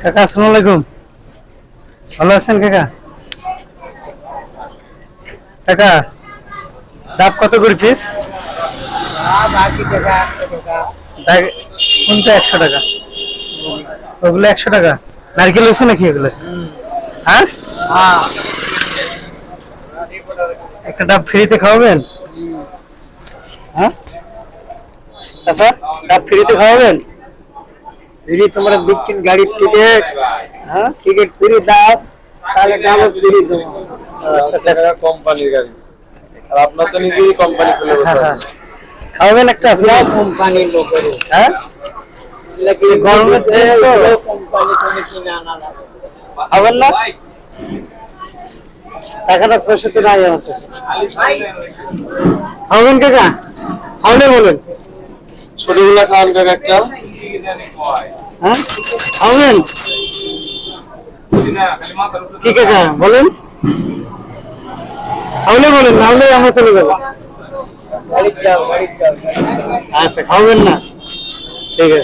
কাকা আসসালামু আলাইকুম। ভালো আছেন কাকা? কাকা ডাব কত করে পিস? কোনটা 100 টাকা? ওগুলো 100 টাকা। নারকেল আছে নাকি এগুলো? হ্যাঁ, একটা ডাব ফ্রিতে খাওয়াবেন? হ্যাঁ আচ্ছা, ডাব ফ্রিতে খাওয়াবেন? ফ্রি তোমরা দিচ্ছেন গাড়ির টিকিট, হ্যাঁ টিকিট ফ্রি দাও, তাহলে ডাবল ফ্রি দেবো। আচ্ছা আচ্ছা। কোম্পানির গাড়ি, আর আপনার তো নিজেই কোম্পানি খুলে বসে হ্যাঁ, আছেন। খাওয়াবেন একটা আপনি? কোম্পানির লোকের হ্যাঁ, গরমের দিন তো। কোম্পানি তুমি কিনে আনা লাগবে। খাবেন না? টাকাটা পয়সা তো নাই আমার কাছে। খাবেন কাকা? খাওয়ালে বলেন। ছোটগুলা খাওয়ান কাকা একটা। হ্যাঁ খাবেন কি কাকা বলেন? খাওয়ালে বলেন, না হলে আমরা চলে যাবো। গাড়ির যাও, গাড়ির যাও। আচ্ছা খাওয়াবেন না, ঠিক আছে।